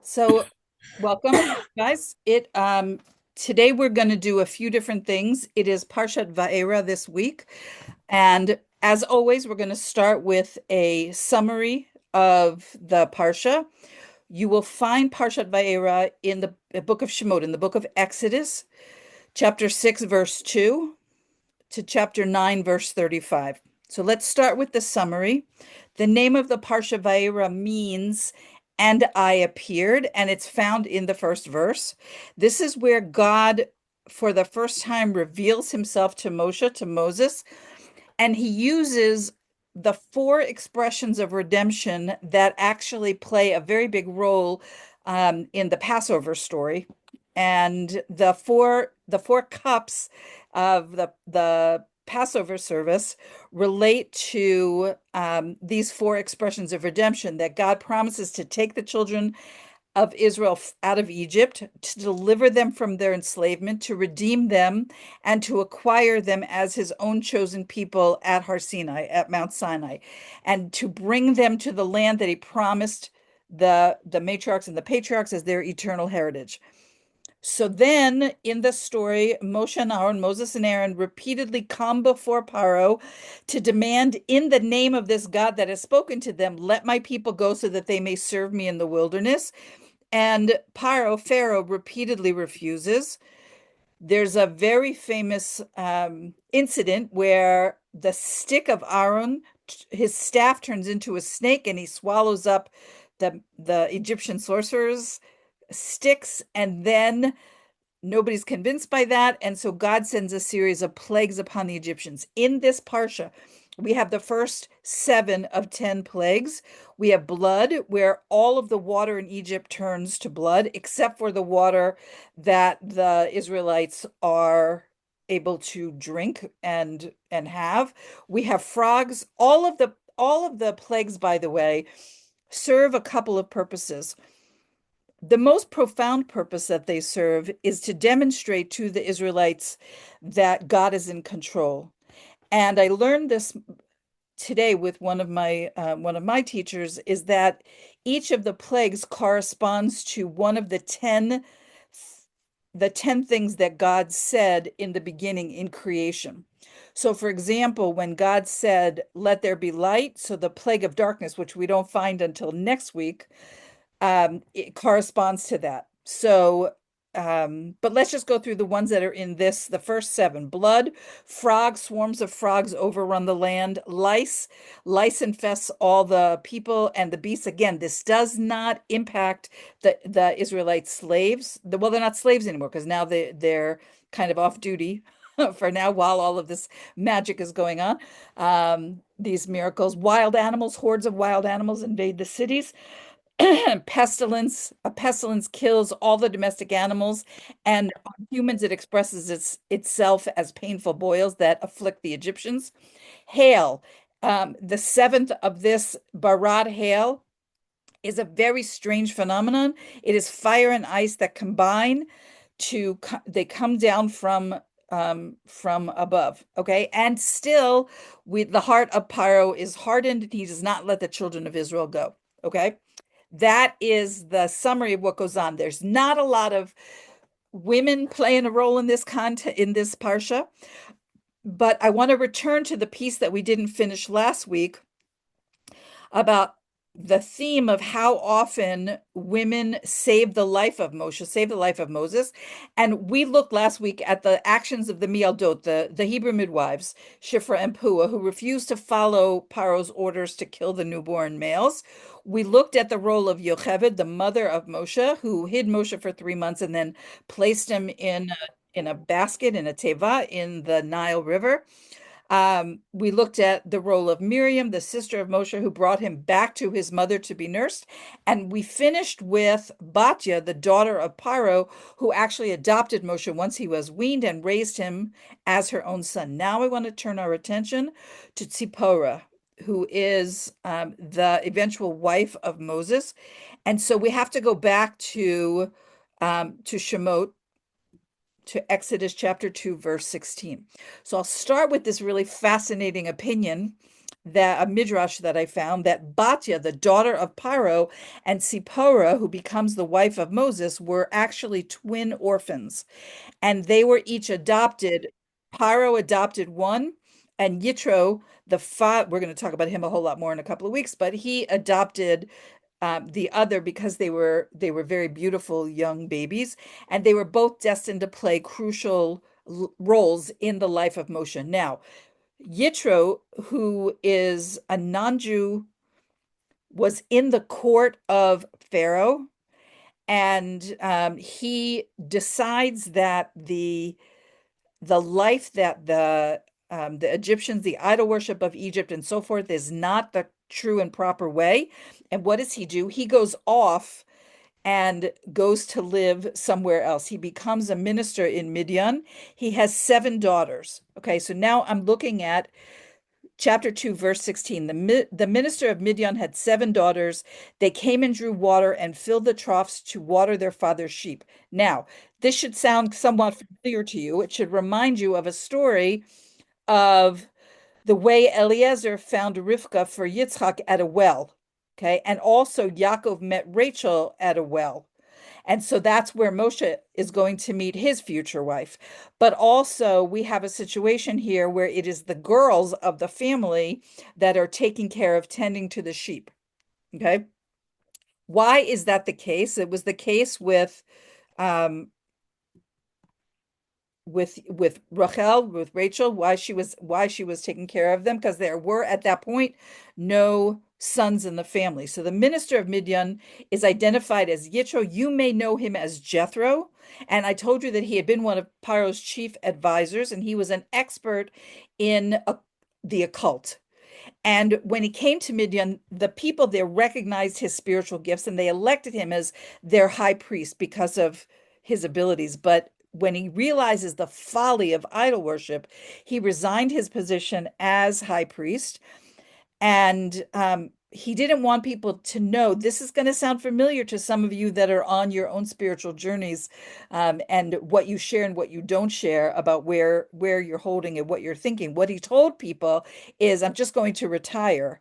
So, welcome, guys. Today we're going to do a few different things. It is Parshat Va'era this week, and as always, we're going to start with a summary of the Parsha. You will find Parshat Va'era in the book of Shemot, in the book of Exodus, chapter 6, verse 2 to chapter 9, verse 35. So let's start with the summary. The name of the Parsha Va'era means "and I appeared," and it's found in the first verse. This is where God, for the first time, reveals himself to Moshe, to Moses, and he uses the four expressions of redemption that actually play a very big role in the Passover story. And the four cups of the Passover service relate to these four expressions of redemption that God promises to take the children of Israel out of Egypt, to deliver them from their enslavement, to redeem them, and to acquire them as his own chosen people at Har Sinai, at Mount Sinai, and to bring them to the land that he promised the matriarchs and the patriarchs as their eternal heritage. So then in the story, Moshe and Aaron, Moses and Aaron repeatedly come before Paro to demand, in the name of this God that has spoken to them, let my people go so that they may serve me in the wilderness. And Pharaoh, repeatedly refuses. There's a very famous incident where the stick of Aaron, his staff turns into a snake and he swallows up the Egyptian sorcerer's sticks, and then nobody's convinced by that. And so God sends a series of plagues upon the Egyptians. In this Parsha, we have the first 7 of 10 plagues. We have blood, where all of the water in Egypt turns to blood, except for the water that the Israelites are able to drink and have. We have frogs. All of the plagues, by the way, serve a couple of purposes. The most profound purpose that they serve is to demonstrate to the Israelites that God is in control. And I learned this today with one of my teachers, is that each of the plagues corresponds to one of the ten things that God said in the beginning in creation. So, for example, when God said, "Let there be light," so the plague of darkness, which we don't find until next week, it corresponds to that. So, but let's just go through the ones that are in this, the first 7. Blood, frogs, swarms of frogs overrun the land. Lice infests all the people and the beasts. Again, this does not impact the Israelite slaves. Well, they're not slaves anymore because now they're kind of off duty for now while all of this magic is going on. These miracles, wild animals, hordes of wild animals invade the cities. A pestilence kills all the domestic animals, and on humans it expresses itself as painful boils that afflict the Egyptians. Hail, the seventh of this Barad hail, is a very strange phenomenon. It is fire and ice that combine they come down from above. Okay, and still, the heart of Paro is hardened, and he does not let the children of Israel go. Okay, that is the summary of what goes on. There's not a lot of women playing a role in this content in this parsha, but I want to return to the piece that we didn't finish last week about the theme of how often women saved the life of Moshe, saved the life of Moses. And we looked last week at the actions of the Mialdot, the Hebrew midwives, Shifra and Pua, who refused to follow Paro's orders to kill the newborn males. We looked at the role of Yocheved, the mother of Moshe, who hid Moshe for 3 months and then placed him in a basket, in a teva, in the Nile River. We looked at the role of Miriam, the sister of Moshe, who brought him back to his mother to be nursed. And we finished with Batya, the daughter of Paro, who actually adopted Moshe once he was weaned and raised him as her own son. Now I want to turn our attention to Tzipporah, who is the eventual wife of Moses. And so we have to go back to Shemot, to Exodus chapter 2, verse 16. So I'll start with this really fascinating opinion that a midrash that I found that Batya, the daughter of Paro, and Sipporah, who becomes the wife of Moses, were actually twin orphans, and they were each adopted. Paro adopted one, and Yitro, we're going to talk about him a whole lot more in a couple of weeks, but he adopted the other because they were very beautiful young babies, and they were both destined to play crucial roles in the life of Moshe. Now, Yitro, who is a non-Jew, was in the court of Pharaoh, and he decides that the life that the Egyptians, the idol worship of Egypt and so forth, is not the true and proper way. And what does he do? He goes off and goes to live somewhere else. He becomes a minister in Midian. He has 7 daughters. Okay, so now I'm looking at chapter 2, verse 16. The minister of Midian had 7 daughters. They came and drew water and filled the troughs to water their father's sheep. Now, this should sound somewhat familiar to you. It should remind you of a story of the way Eliezer found Rivka for Yitzchak at a well. Okay. And also Yaakov met Rachel at a well. And so that's where Moshe is going to meet his future wife. But also, we have a situation here where it is the girls of the family that are taking care of tending to the sheep. Okay. Why is that the case? It was the case um, with Rachel, with Rachel, why she was taking care of them, because there were at that point no sons in the family. So the minister of Midian is identified as Yitro. You may know him as Jethro, and I told you that he had been one of Paro's chief advisors, and he was an expert in the occult. And when he came to Midian, the people there recognized his spiritual gifts and they elected him as their high priest because of his abilities. But when he realizes the folly of idol worship, he resigned his position as high priest, and he didn't want people to know. This is going to sound familiar to some of you that are on your own spiritual journeys, and what you share and what you don't share about where you're holding and what you're thinking. What he told people is, I'm just going to retire.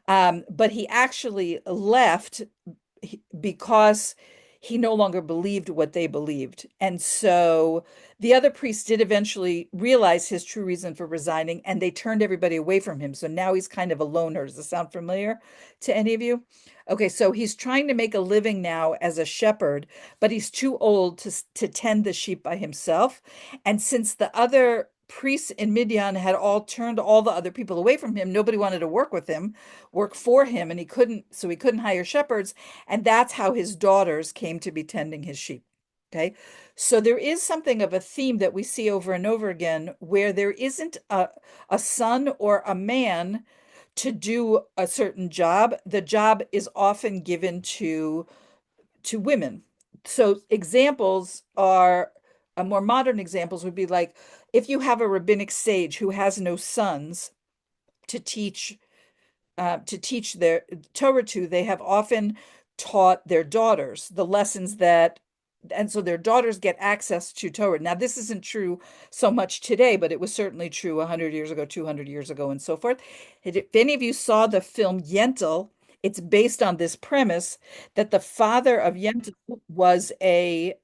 But he actually left because he no longer believed what they believed. And so the other priests did eventually realize his true reason for resigning, and they turned everybody away from him. So now he's kind of a loner. Does this sound familiar to any of you? Okay, so he's trying to make a living now as a shepherd, but he's too old to tend the sheep by himself. And since the other priests in Midian had all turned all the other people away from him, nobody wanted to work for him, and he couldn't hire shepherds, and that's how his daughters came to be tending his sheep. Okay. So there is something of a theme that we see over and over again where there isn't a son or a man to do a certain job. The job is often given to women. So examples are more modern examples would be like if you have a rabbinic sage who has no sons to teach their Torah to, they have often taught their daughters the lessons that, and so their daughters get access to Torah. Now, this isn't true so much today, but it was certainly true 100 years ago, 200 years ago, and so forth. If any of you saw the film Yentl, it's based on this premise that the father of Yentl was a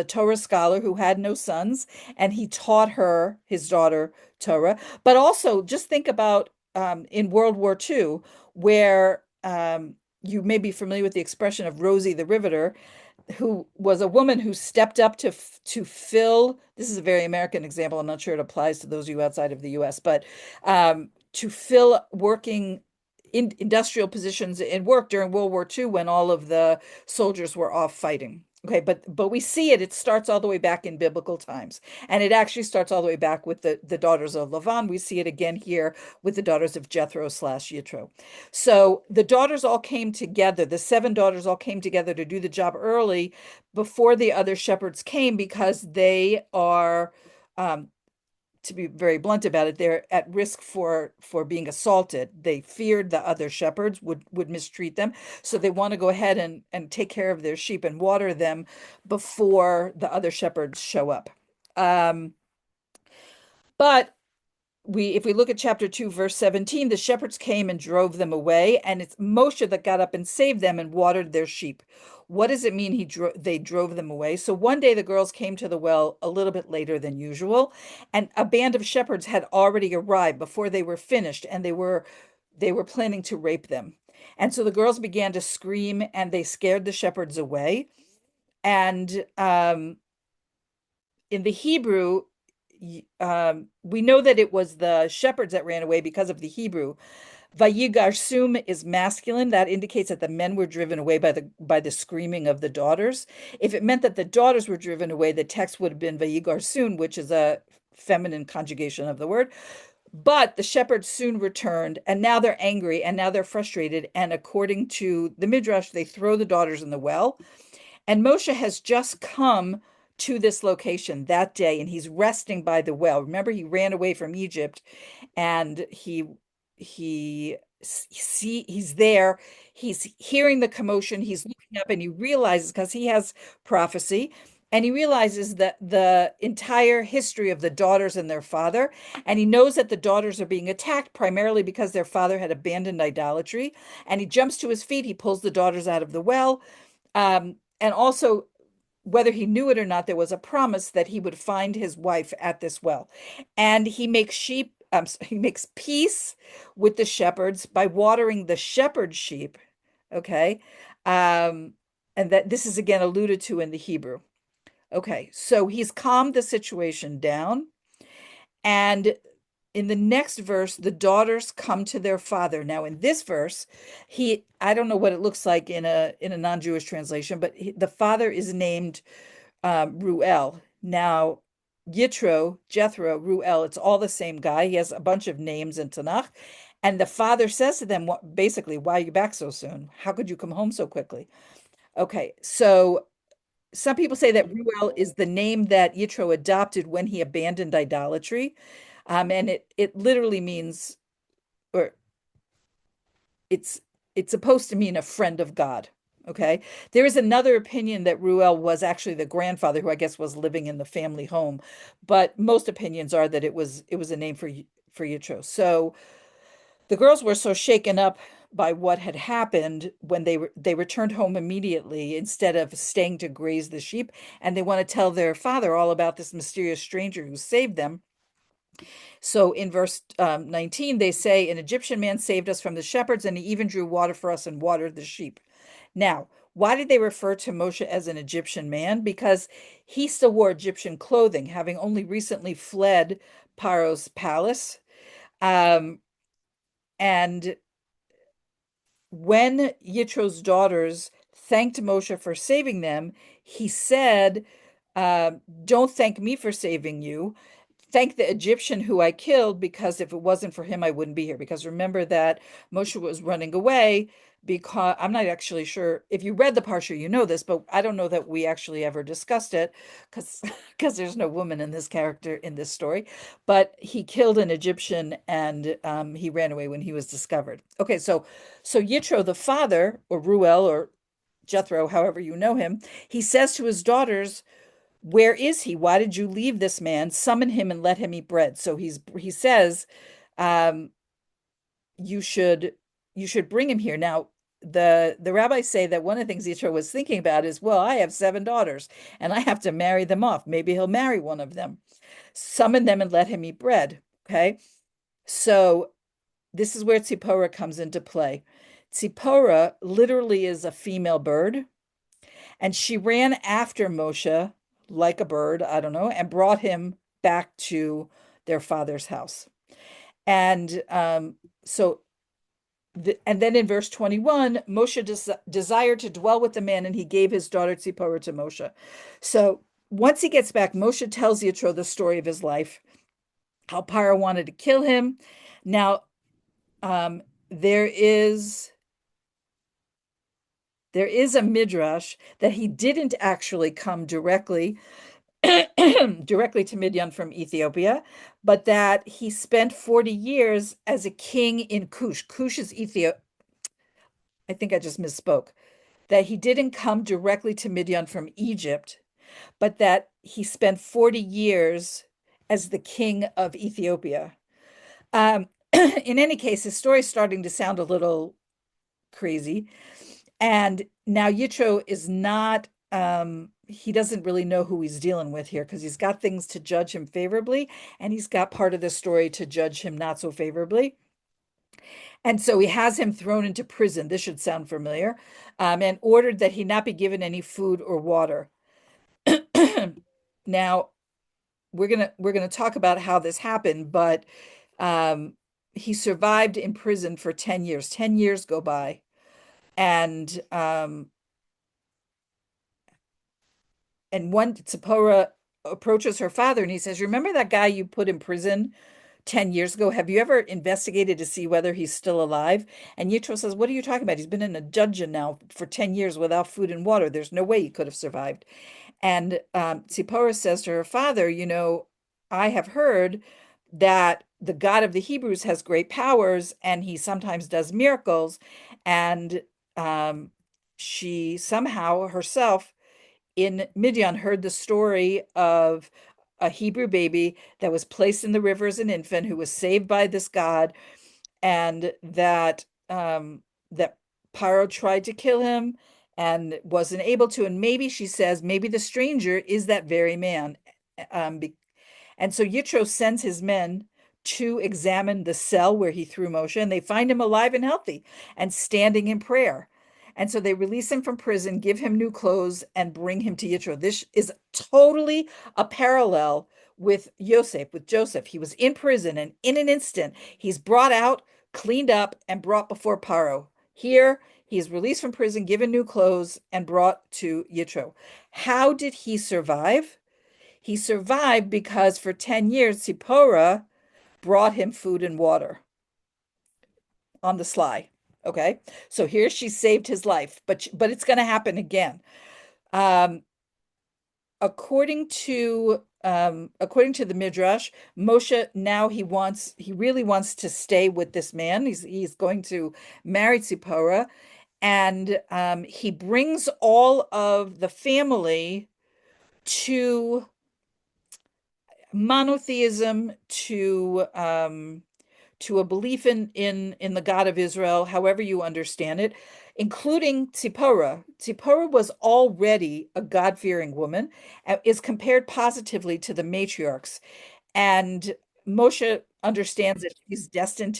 Torah scholar who had no sons, and he taught his daughter, Torah. But also, just think about in World War II, where you may be familiar with the expression of Rosie the Riveter, who was a woman who stepped up to fill. This is a very American example. I'm not sure it applies to those of you outside of the U.S., but to fill working in industrial positions in work during World War II when all of the soldiers were off fighting. Okay, but we see it. It starts all the way back in biblical times, and it actually starts all the way back with the daughters of Lavan. We see it again here with the daughters of Jethro slash Yitro. So the daughters all came together. The 7 daughters all came together to do the job early before the other shepherds came because they are, to be very blunt about it, they're at risk for being assaulted. They feared the other shepherds would mistreat them, so they want to go ahead and take care of their sheep and water them before the other shepherds show up. But if we look at chapter 2, verse 17, the shepherds came and drove them away, and it's Moshe that got up and saved them and watered their sheep. What does it mean they drove them away? So one day the girls came to the well a little bit later than usual, and a band of shepherds had already arrived before they were finished, and they were planning to rape them. And so the girls began to scream, and they scared the shepherds away. And in the Hebrew, we know that it was the shepherds that ran away because of the Hebrew. Vayigarsum is masculine. That indicates that the men were driven away by the screaming of the daughters. If it meant that the daughters were driven away, the text would have been Vayigarsun, which is a feminine conjugation of the word. But the shepherds soon returned, and now they're angry, and now they're frustrated. And according to the Midrash, they throw the daughters in the well. And Moshe has just come to this location that day, and he's resting by the well. Remember, he ran away from Egypt, and he's there. He's hearing the commotion. He's looking up, and he realizes, because he has prophecy, and he realizes that the entire history of the daughters and their father, and he knows that the daughters are being attacked primarily because their father had abandoned idolatry. And he jumps to his feet. He pulls the daughters out of the well. And also, whether he knew it or not, there was a promise that he would find his wife at this well. And he makes peace with the shepherds by watering the shepherd sheep. Okay. Um, and that this is again alluded to in the Hebrew. Okay. So he's calmed the situation down. And in the next verse, the daughters come to their father. Now, in this verse, I don't know what it looks like in a non-Jewish translation, but the father is named Ruel. Now, Jethro, Ruel, it's all the same guy. He has a bunch of names in Tanakh. And the father says to them, basically, why are you back so soon? How could you come home so quickly? Okay, so some people say that Ruel is the name that Yitro adopted when he abandoned idolatry. And it literally means, or it's it's supposed to mean a friend of God. Okay. There is another opinion that Ruel was actually the grandfather who I guess was living in the family home, but most opinions are that it was a name for Yitro. So the girls were so shaken up by what had happened when they returned home immediately instead of staying to graze the sheep, and they want to tell their father all about this mysterious stranger who saved them. So in verse 19, they say, an Egyptian man saved us from the shepherds, and he even drew water for us and watered the sheep. Now, why did they refer to Moshe as an Egyptian man? Because he still wore Egyptian clothing, having only recently fled Paro's palace. Um, and when Yitro's daughters thanked Moshe for saving them, he said, uh, don't thank me for saving you. Thank the Egyptian who I killed, because if it wasn't for him, I wouldn't be here. Because remember that Moshe was running away, because I'm not actually sure if you read the Parsha, you know this, but I don't know that we actually ever discussed it because because there's no woman in this character in this story. But he killed an Egyptian, and he ran away when he was discovered. Okay, so Yitro, the father, or Ruel, or Jethro, however you know him, he says to his daughters, where is he? Why did you leave this man? Summon him and let him eat bread. So he says, um, you should you should bring him here. Now, the rabbis say that one of the things Yitro was thinking about is, well, I have 7 daughters and I have to marry them off. Maybe he'll marry one of them. Summon them and let him eat bread. Okay. So this is where Tzipora comes into play. Tzipora literally is a female bird, and she ran after Moshe like a bird, I don't know, and brought him back to their father's house. And so, and then in verse 21, Moshe desired to dwell with the man, and he gave his daughter Tzipporah to Moshe. So once he gets back, Moshe tells Yitro the story of his life, how Paro wanted to kill him. Now, um, there is there is a midrash that he didn't actually come directly to Midian from Ethiopia, but that he spent 40 years as a king in Cush. Cush is Ethiopia. I think I just misspoke. That he didn't come directly to Midian from Egypt, but that he spent 40 years as the king of Ethiopia. In any case, his story's starting to sound a little crazy. And now Yitro is not, he doesn't really know who he's dealing with here because he's got things to judge him favorably, and he's got part of the story to judge him not so favorably. And so he has him thrown into prison. This should sound familiar, and ordered that he not be given any food or water. Now, we're gonna talk about how this happened, but um, he survived in prison for 10 years. 10 years go by, and one Zipporah approaches her father and he says, "Remember that guy you put in prison 10 years ago? Have you ever investigated to see whether he's still alive?" And Yitro says, "What are you talking about? He's been in a dungeon now for 10 years without food and water. There's no way he could have survived." And Zipporah says to her father, "I have heard that the God of the Hebrews has great powers and he sometimes does miracles." And she somehow herself in Midian heard the story of a Hebrew baby that was placed in the river as an infant who was saved by this God, and that Paro tried to kill him and wasn't able to. And maybe she says, maybe the stranger is that very man. Um, and so Yitro sends his men to examine the cell where he threw Moshe, and they find him alive and healthy and standing in prayer. And so they release him from prison, give him new clothes, and bring him to Yitro. This is totally a parallel with Yosef, with Joseph. He was in prison, and in an instant, he's brought out, cleaned up, and brought before Paro. Here, he is released from prison, given new clothes, and brought to Yitro. How did he survive? He survived because for 10 years, Zipporah brought him food and water on the sly. Okay. So here she saved his life, but it's going to happen again. Um, according to the Midrash, Moshe now he really wants to stay with this man. He's going to marry Zipporah, and he brings all of the family to monotheism, to a belief in the God of Israel, however you understand it, including Tzipporah. Tzipporah was already a God-fearing woman, is compared positively to the matriarchs, and Moshe understands that she is destined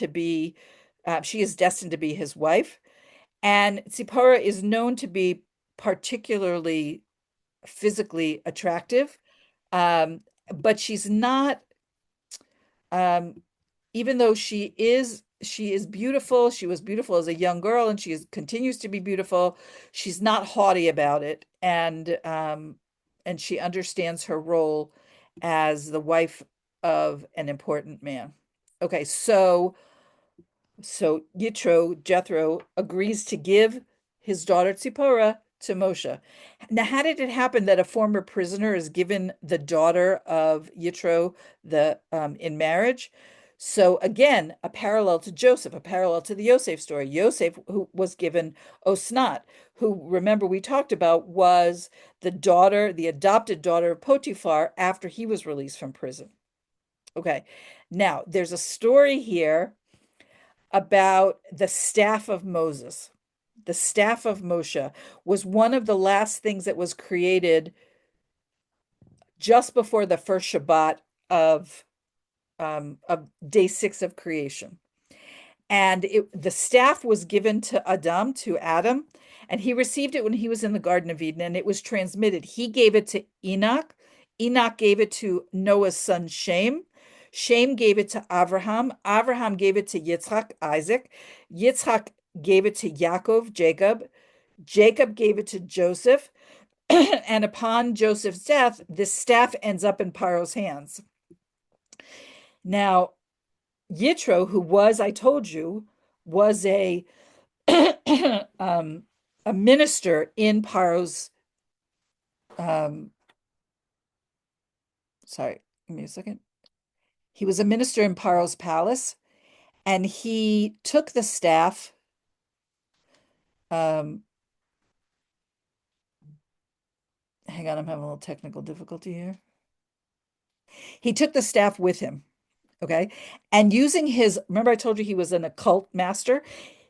to be his wife, and Tzipporah is known to be particularly physically attractive, um, but she's not, um, even though she is beautiful, she was beautiful as a young girl, and continues to be beautiful. She's not haughty about it, and she understands her role as the wife of an important man. Okay, so Jethro agrees to give his daughter Tzipporah to Moshe. Now, how did it happen that a former prisoner is given the daughter of Yitro in marriage? So again, a parallel to Joseph, a parallel to the Yosef story. Yosef, who was given Osnat, who, remember, we talked about, was the adopted daughter of Potiphar after he was released from prison. Okay, now there's a story here about the staff of Moses. The staff of Moshe was one of the last things that was created just before the first Shabbat of day 6 of creation. And the staff was given to Adam, and he received it when he was in the Garden of Eden, and it was transmitted. He gave it to Enoch. Enoch gave it to Noah's son Shem. Shem gave it to Abraham. Abraham gave it to Yitzchak, Isaac. Yitzchak gave it to Yaakov, Jacob. Jacob gave it to Joseph. And upon Joseph's death, this staff ends up in Paro's hands. Now, Yitro, who was, I told you, was a minister in Paro's, um, sorry, give me a second. He was a minister in Paro's palace, and he took the staff. Um, Hang on, I'm having a little technical difficulty here. He took the staff with him. Okay. And using his, remember I told you he was an occult master?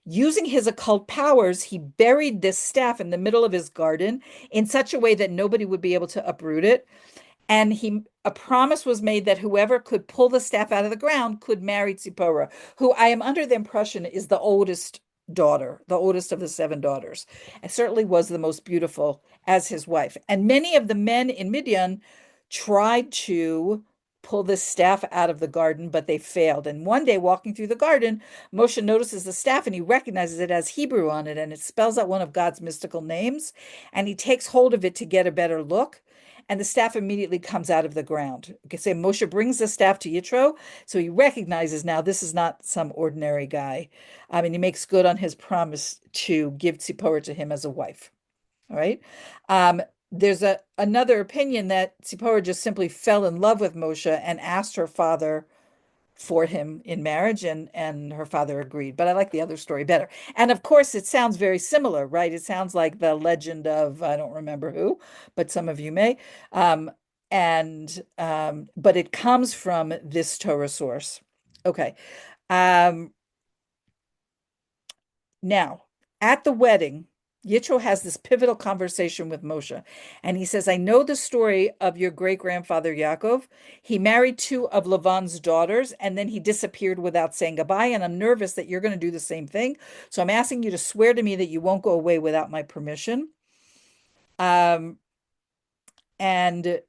Using his occult powers, he buried this staff in the middle of his garden in such a way that nobody would be able to uproot it. And a promise was made that whoever could pull the staff out of the ground could marry Tzipporah, who I am under the impression is the oldest daughter, the oldest of the seven daughters, and certainly was the most beautiful as his wife. And many of the men in Midian tried to pull this staff out of the garden, but they failed. And one day, walking through the garden, Moshe notices the staff and he recognizes it as Hebrew on it, and it spells out one of God's mystical names. And he takes hold of it to get a better look, and the staff immediately comes out of the ground. Okay, so Moshe brings the staff to Yitro, so he recognizes now this is not some ordinary guy. And he makes good on his promise to give Tzipporah to him as a wife. All right. Um, there's another opinion that Tzipporah just simply fell in love with Moshe and asked her father for him in marriage, and her father agreed. But I like the other story better. And of course, it sounds very similar, right? It sounds like the legend of I don't remember who, but some of you may. But it comes from this Torah source. Okay. Um, Now, at the wedding, Yitro has this pivotal conversation with Moshe, and he says, I know the story of your great grandfather Yaakov. He married two of Lavan's daughters, and then he disappeared without saying goodbye. And I'm nervous that you're going to do the same thing. So I'm asking you to swear to me that you won't go away without my permission. Um, and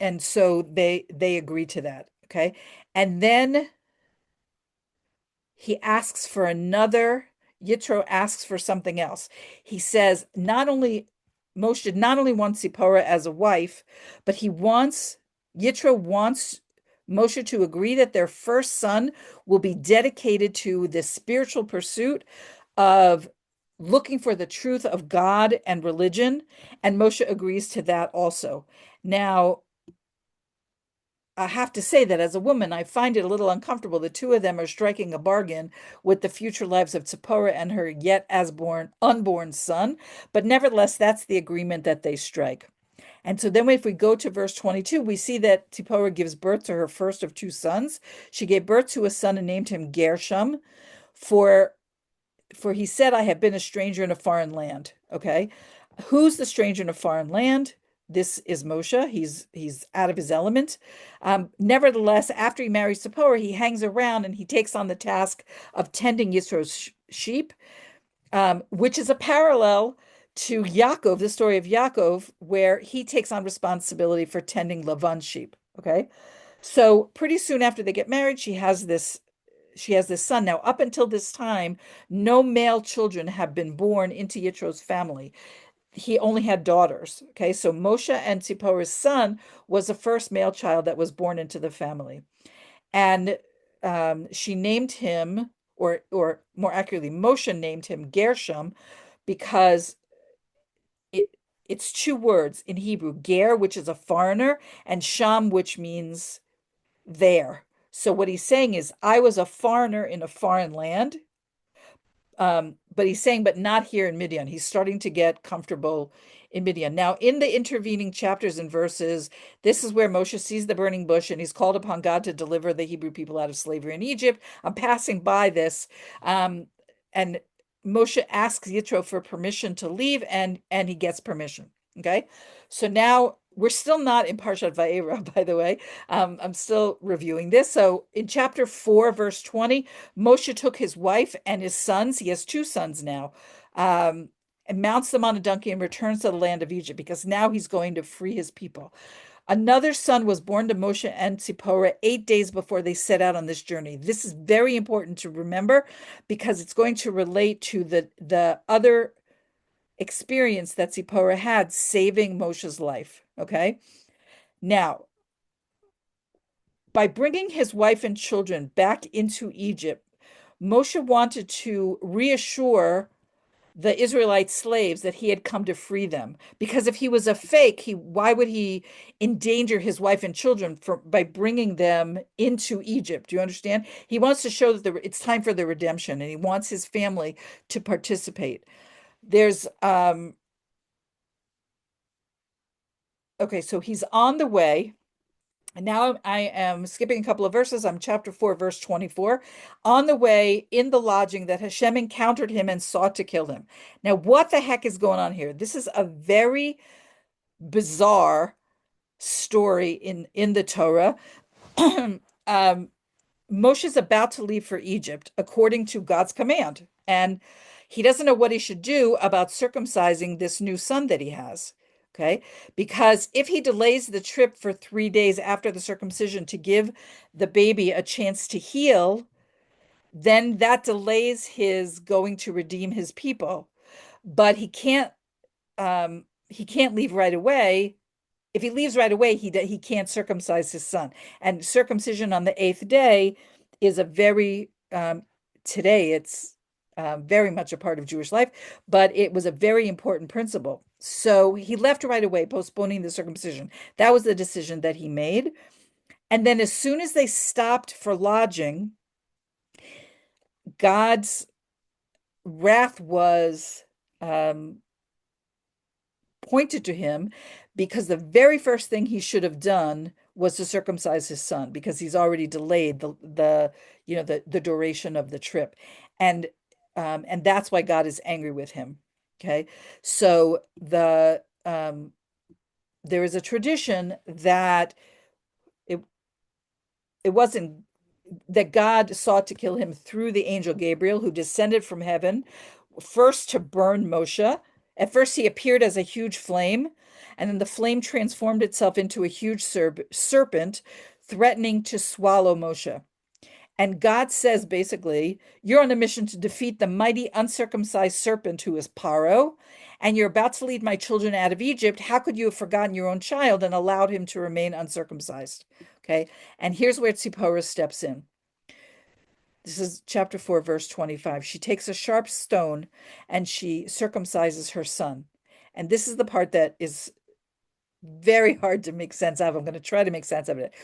and so they agree to that. Okay. And then he asks for another, Yitro asks for something else. He says, not only Moshe not only wants Zipporah as a wife, but Yitro wants Moshe to agree that their first son will be dedicated to the spiritual pursuit of looking for the truth of God and religion. And Moshe agrees to that also. Now, I have to say that as a woman, I find it a little uncomfortable. The two of them are striking a bargain with the future lives of Tzipporah and her yet as unborn son. But nevertheless, that's the agreement that they strike. And so then if we go to verse 22, we see that Tzipporah gives birth to her first of two sons. She gave birth to a son and named him Gershom, for he said, I have been a stranger in a foreign land. Okay. Who's the stranger in a foreign land? This is Moshe. He's out of his element. Nevertheless, after he marries Zipporah, he hangs around and he takes on the task of tending Yisro's sheep, which is a parallel to Yaakov, the story of Yaakov, where he takes on responsibility for tending Lavan's sheep. Okay, so pretty soon after they get married, she has this son. Now, up until this time, no male children have been born into Yitro's family. He only had daughters. Okay, so Moshe and Zipporah's son was the first male child that was born into the family, and she named him, or more accurately, Moshe named him Gershom, because it it's two words in Hebrew: Ger, which is a foreigner, and Sham, which means there. So what he's saying is, I was a foreigner in a foreign land, but he's saying, but not here in Midian. He's starting to get comfortable in Midian. Now, in the intervening chapters and verses, this is where Moshe sees the burning bush and he's called upon God to deliver the Hebrew people out of slavery in Egypt. I'm passing by this, and Moshe asks Yitro for permission to leave, and he gets permission. Okay, so now we're still not in Parshat Va'era, by the way. I'm still reviewing this. So in chapter 4, verse 20, Moshe took his wife and his sons, he has two sons now, and mounts them on a donkey and returns to the land of Egypt, because now he's going to free his people. Another son was born to Moshe and Zipporah 8 days before they set out on this journey. This is very important to remember, because it's going to relate to the other experience that Zipporah had saving Moshe's life. Okay. Now, by bringing his wife and children back into Egypt, Moshe wanted to reassure the Israelite slaves that he had come to free them. Because if he was a fake, why would he endanger his wife and children by bringing them into Egypt? Do you understand? He wants to show that it's time for the redemption, and he wants his family to participate. There's Okay, so he's on the way. And now I am skipping a couple of verses. I'm chapter 4, verse 24. On the way in the lodging that Hashem encountered him and sought to kill him. Now, what the heck is going on here? This is a very bizarre story in the Torah. um, Moshe's about to leave for Egypt according to God's command, and he doesn't know what he should do about circumcising this new son that he has. Okay, because if he delays the trip for 3 days after the circumcision to give the baby a chance to heal, then that delays his going to redeem his people. But he can't leave right away. If he leaves right away, he can't circumcise his son. And circumcision on the 8th day is a very today it's very much a part of Jewish life, but it was a very important principle. So he left right away, postponing the circumcision. That was the decision that he made. And then as soon as they stopped for lodging, God's wrath was pointed to him, because the very first thing he should have done was to circumcise his son, because he's already delayed the duration of the trip. And that's why God is angry with him. Okay. So there is a tradition that it it wasn't that God sought to kill him through the angel Gabriel, who descended from heaven first to burn Moshe. At first, he appeared as a huge flame, and then the flame transformed itself into a huge serpent, threatening to swallow Moshe. And God says, basically, you're on a mission to defeat the mighty uncircumcised serpent who is Paro, and you're about to lead my children out of Egypt. How could you have forgotten your own child and allowed him to remain uncircumcised? Okay. And here's where Tzipporah steps in. This is chapter 4, verse 25. She takes a sharp stone and she circumcises her son. And this is the part that is very hard to make sense of. I'm going to try to make sense of it.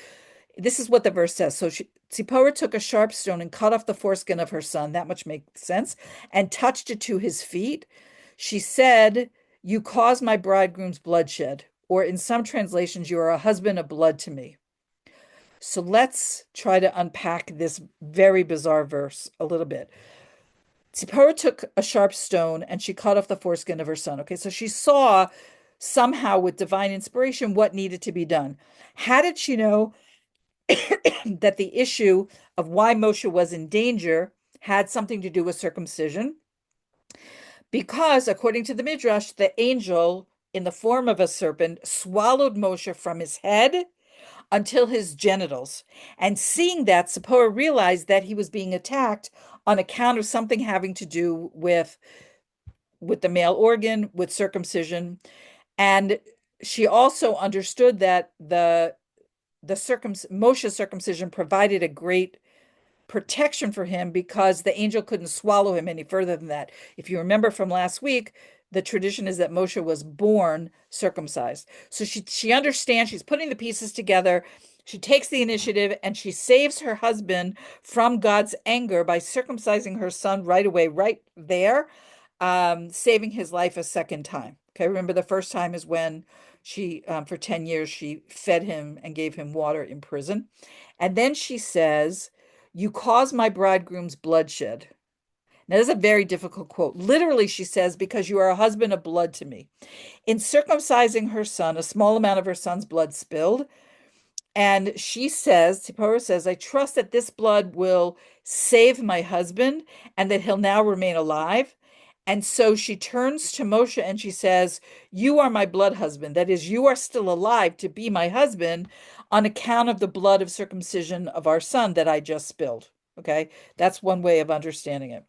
This is what the verse says. So Tzipporah took a sharp stone and cut off the foreskin of her son. That much makes sense. And touched it to his feet. She said, you caused my bridegroom's bloodshed. Or in some translations, you are a husband of blood to me. So let's try to unpack this very bizarre verse a little bit. Tzipporah took a sharp stone and she cut off the foreskin of her son. Okay, so she saw somehow with divine inspiration what needed to be done. How did she know that the issue of why Moshe was in danger had something to do with circumcision? Because according to the Midrash, the angel in the form of a serpent swallowed Moshe from his head until his genitals. And seeing that, Tzipporah realized that he was being attacked on account of something having to do with the male organ, with circumcision. And she also understood that Moshe's circumcision provided a great protection for him, because the angel couldn't swallow him any further than that. If you remember from last week, the tradition is that Moshe was born circumcised. So she understands, she's putting the pieces together. She takes the initiative and she saves her husband from God's anger by circumcising her son right away, right there, saving his life a second time. Okay, remember the first time is when she, for 10 years, she fed him and gave him water in prison. And then she says, you caused my bridegroom's bloodshed. Now, this is a very difficult quote. Literally, she says, because you are a husband of blood to me. In circumcising her son, a small amount of her son's blood spilled. And she says, Tzipporah says, I trust that this blood will save my husband and that he'll now remain alive. And so she turns to Moshe and she says, you are my blood husband. That is, you are still alive to be my husband on account of the blood of circumcision of our son that I just spilled. Okay, that's one way of understanding it.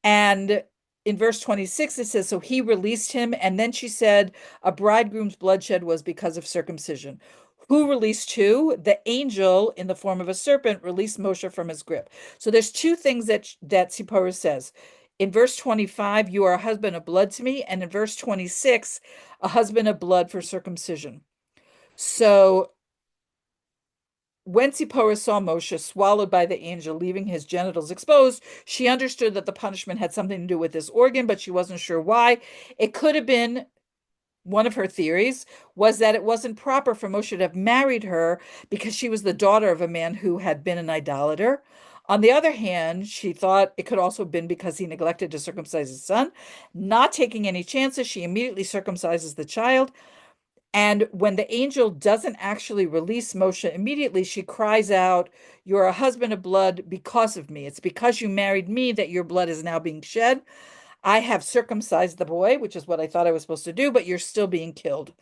And in verse 26, it says, so he released him. And then she said, a bridegroom's bloodshed was because of circumcision. Who released who? The angel in the form of a serpent released Moshe from his grip. So there's two things that Tzipporah says. In verse 25, you are a husband of blood to me. And in verse 26, a husband of blood for circumcision. So when Tzipporah saw Moshe swallowed by the angel, leaving his genitals exposed, she understood that the punishment had something to do with this organ, but she wasn't sure why. It could have been one of her theories was that it wasn't proper for Moshe to have married her because she was the daughter of a man who had been an idolater. On the other hand, she thought it could also have been because he neglected to circumcise his son. Not taking any chances, she immediately circumcises the child. And when the angel doesn't actually release Moshe immediately, she cries out, "You're a husband of blood because of me. It's because you married me that your blood is now being shed. I have circumcised the boy," which is what I thought I was supposed to do, "but you're still being killed."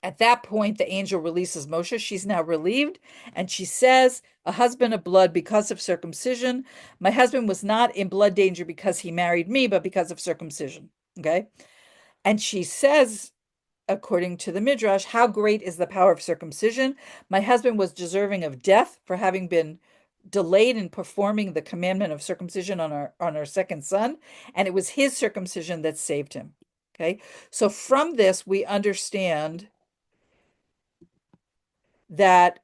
At that point, the angel releases Moshe. She's now relieved, and she says, "A husband of blood because of circumcision. My husband was not in blood danger because he married me, but because of circumcision." Okay. And she says, according to the Midrash, "How great is the power of circumcision? My husband was deserving of death for having been delayed in performing the commandment of circumcision on our second son, and it was his circumcision that saved him." Okay, so from this we understand that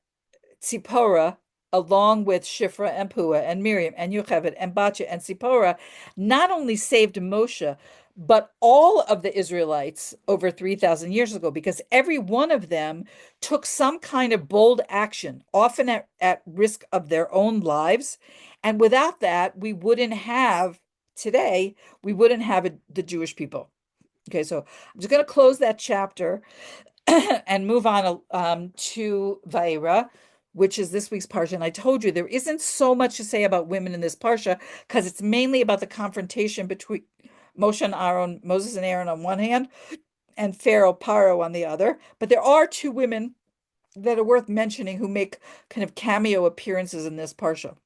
Tzipporah, along with Shifra and Pua and Miriam and Yocheved and Batya and Tzipporah, not only saved Moshe, but all of the Israelites over 3,000 years ago, because every one of them took some kind of bold action, often at risk of their own lives. And without that, today, we wouldn't have the Jewish people. Okay, so I'm just going to close that chapter and move on to Vaera, which is this week's parsha. And I told you there isn't so much to say about women in this parsha because it's mainly about the confrontation between Moshe and Aaron, Moses and Aaron on one hand, and Pharaoh Paro on the other. But there are two women that are worth mentioning who make kind of cameo appearances in this parsha.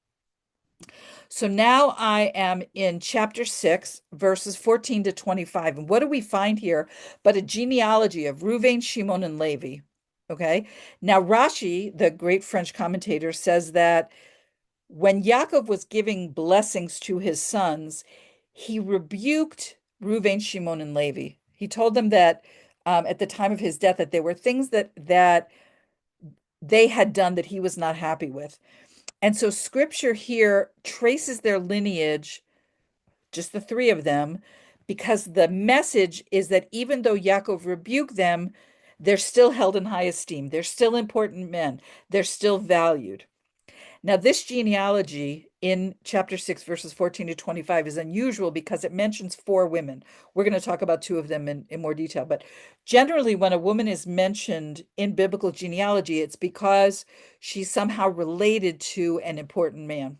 So now I am in chapter 6, verses 14 to 25. And what do we find here but a genealogy of Reuven, Shimon, and Levi? Okay. Now, Rashi, the great French commentator, says that when Yaakov was giving blessings to his sons, he rebuked Reuven, Shimon, and Levi. He told them that at the time of his death, that there were things that they had done that he was not happy with. And so scripture here traces their lineage, just the three of them, because the message is that even though Yaakov rebuked them, they're still held in high esteem. They're still important men. They're still valued. Now, this genealogy in chapter 6, verses 14 to 25 is unusual because it mentions four women. We're going to talk about two of them in more detail. But generally, when a woman is mentioned in biblical genealogy, it's because she's somehow related to an important man.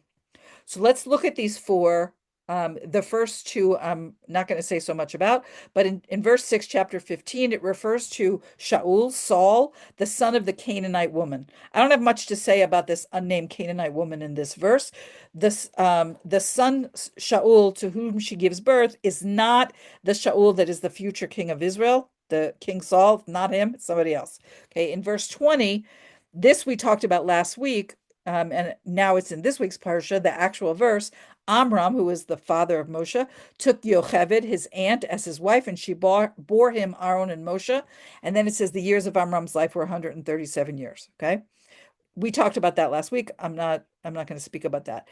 So let's look at these four. The first two I'm not going to say so much about, but in verse 6, chapter 15, it refers to Shaul, Saul, the son of the Canaanite woman. I don't have much to say about this unnamed Canaanite woman in this verse. The son Shaul to whom she gives birth is not the Shaul that is the future king of Israel, the King Saul, not him, it's somebody else. Okay, in verse 20, this we talked about last week, and now it's in this week's parsha, the actual verse. Amram, who is the father of Moshe, took Yocheved, his aunt, as his wife, and she bore him Aaron and Moshe. And then it says the years of Amram's life were 137 years. Okay, we talked about that last week. I'm not going to speak about that.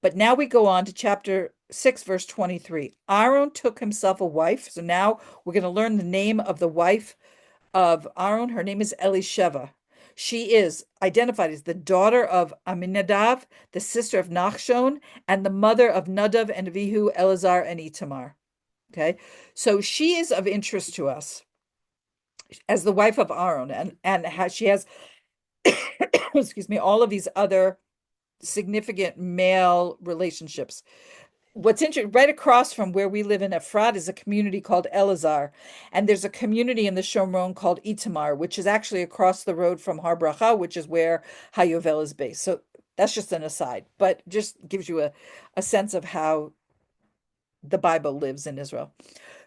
But now we go on to chapter 6, verse 23. Aaron took himself a wife. So now we're going to learn the name of the wife of Aaron. Her name is Elisheva. She is identified as the daughter of Aminadav, the sister of Nachshon, and the mother of Nadav and Avihu, Eleazar, and Itamar. Okay, so she is of interest to us as the wife of Aaron, and she has, excuse me, all of these other significant male relationships. What's interesting, right across from where we live in Efrat is a community called Elazar, and there's a community in the Shomron called Itamar, which is actually across the road from Har Bracha, which is where Hayovel is based. So that's just an aside, but just gives you a sense of how the Bible lives in Israel.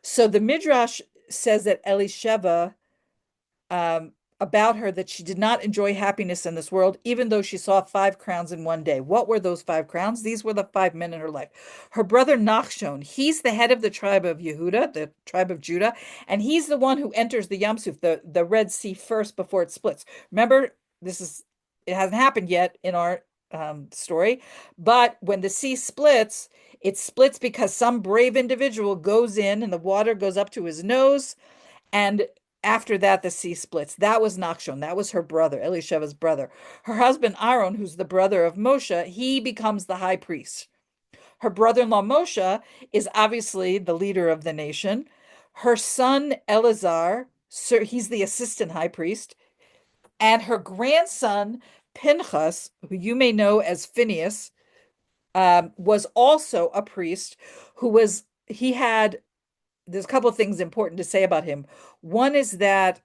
So the Midrash says that Elisheva, um, about her, that she did not enjoy happiness in this world, even though she saw 5 crowns in one day. What were those 5 crowns? These were the 5 men in her life. Her brother Nachshon, he's the head of the tribe of Yehuda, the tribe of Judah, and he's the one who enters the Yam Suf, the Red Sea, first before it splits. Remember, it hasn't happened yet in our story, but when the sea splits, it splits because some brave individual goes in and the water goes up to his nose, And after that, the sea splits. That was Nachshon. That was her brother, Elisheva's brother. Her husband, Aaron, who's the brother of Moshe, he becomes the high priest. Her brother-in-law, Moshe, is obviously the leader of the nation. Her son, Eleazar, he's the assistant high priest. And her grandson, Pinchas, who you may know as Phineas, was also a priest he had there's a couple of things important to say about him. One is that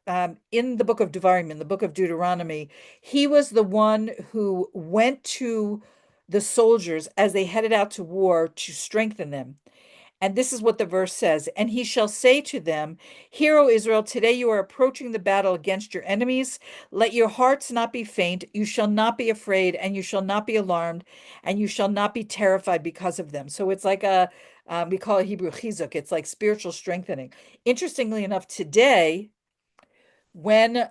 in the book of Devarim, in the book of Deuteronomy, he was the one who went to the soldiers as they headed out to war to strengthen them. And this is what the verse says. And he shall say to them, Hear, O Israel, today you are approaching the battle against your enemies. Let your hearts not be faint. You shall not be afraid, and you shall not be alarmed, and you shall not be terrified because of them. So it's like we call it Hebrew chizuk. It's like spiritual strengthening. Interestingly enough, today, when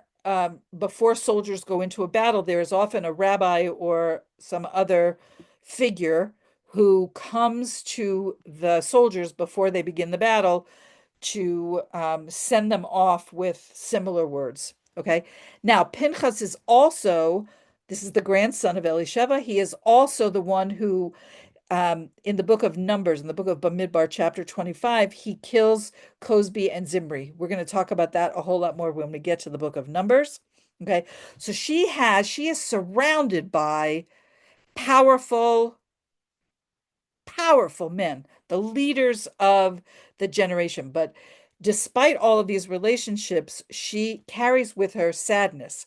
before soldiers go into a battle, there is often a rabbi or some other figure who comes to the soldiers before they begin the battle to send them off with similar words. Okay. Now, Pinchas is also, this is the grandson of Elisheva. He is also the one who in the book of Numbers, in the book of Bamidbar, chapter 25, he kills Cozbi and Zimri. We're going to talk about that a whole lot more when we get to the book of Numbers. Okay. So she is surrounded by powerful, powerful men, the leaders of the generation. But despite all of these relationships, she carries with her sadness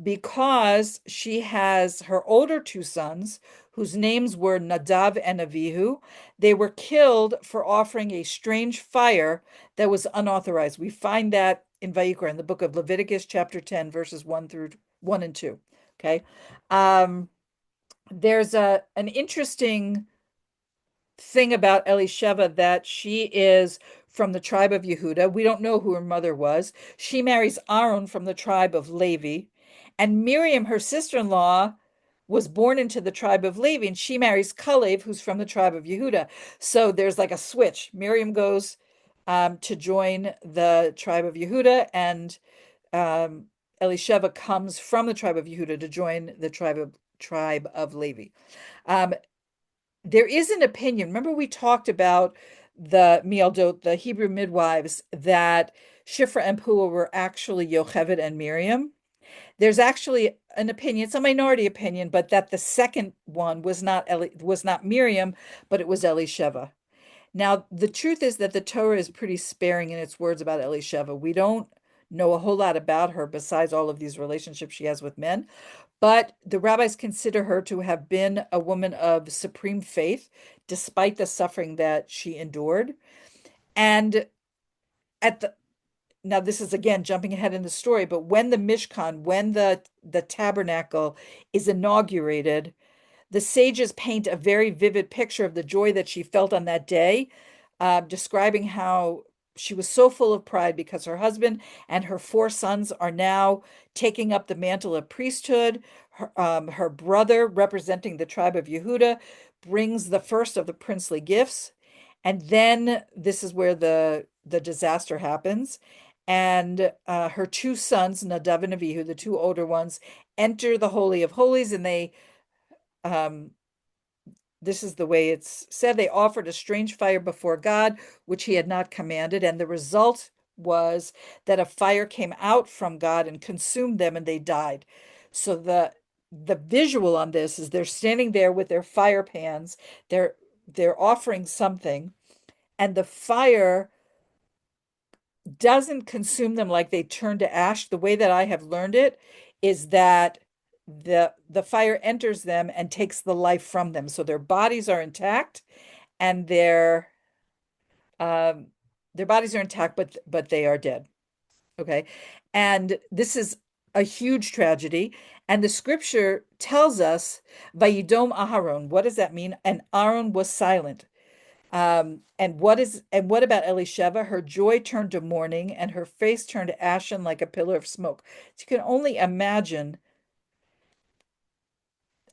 because she has her older two sons, whose names were Nadav and Avihu. They were killed for offering a strange fire that was unauthorized. We find that in Vayikra, in the book of Leviticus, chapter 10, verses 1 and 2. Okay. There's an interesting thing about Elisheva that she is from the tribe of Yehuda. We don't know who her mother was. She marries Aaron from the tribe of Levi. And Miriam, her sister-in-law, was born into the tribe of Levi, and she marries Kalev, who's from the tribe of Yehuda. So there's like a switch. Miriam goes to join the tribe of Yehuda, and Elisheva comes from the tribe of Yehuda to join the tribe of Levi. Um, there is an opinion. Remember, we talked about the Mialdot, the Hebrew midwives, that Shifra and Pua were actually Yocheved and Miriam. There's actually an opinion, it's a minority opinion, but that the second one was not Miriam, but it was Elisheva. Now, the truth is that the Torah is pretty sparing in its words about Elisheva. We don't know a whole lot about her besides all of these relationships she has with men. But the rabbis consider her to have been a woman of supreme faith, despite the suffering that she endured. And at the now this is again jumping ahead in the story, but when the Mishkan, when the tabernacle is inaugurated, the sages paint a very vivid picture of the joy that she felt on that day, describing how she was so full of pride because her husband and her four sons are now taking up the mantle of priesthood. Her brother, representing the tribe of Yehuda, brings the first of the princely gifts. And then this is where the disaster happens. And her two sons, Nadav and Avihu, the two older ones, enter the Holy of Holies, and um, this is the way it's said, they offered a strange fire before God, which he had not commanded. And the result was that a fire came out from God and consumed them, and they died. So the visual on this is they're standing there with their fire pans, they're offering something, and the fire doesn't consume them like they turn to ash. The way that I have learned it is that the fire enters them and takes the life from them. So their bodies are intact and um their bodies are intact, but they are dead. Okay. And this is a huge tragedy. And the scripture tells us, Vayidom Aharon. What does that mean? And Aaron was silent. And what about Elisheva? Her joy turned to mourning, and her face turned to ashen like a pillar of smoke. So you can only imagine,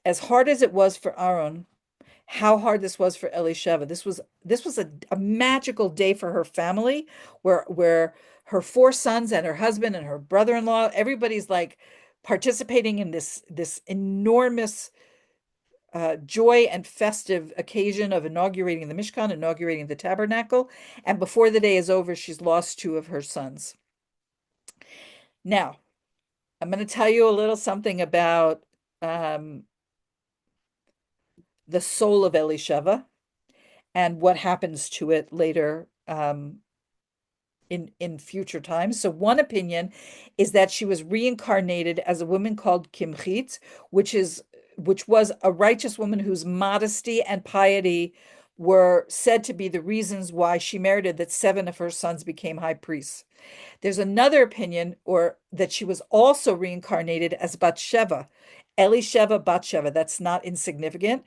as hard as it was for Aaron, how hard this was for Elisheva. This was a magical day for her family, where her four sons and her husband and her brother-in-law, everybody's like participating in this enormous joy and festive occasion of inaugurating the Mishkan, inaugurating the tabernacle. And before the day is over, she's lost two of her sons. Now, I'm going to tell you a little something about um, the soul of Elisheva and what happens to it later in future times. So one opinion is that she was reincarnated as a woman called Kimchit, which was a righteous woman whose modesty and piety were said to be the reasons why she merited that seven of her sons became high priests. There's another opinion, or that she was also reincarnated as Bathsheba, Elisheva Bathsheba. That's not insignificant.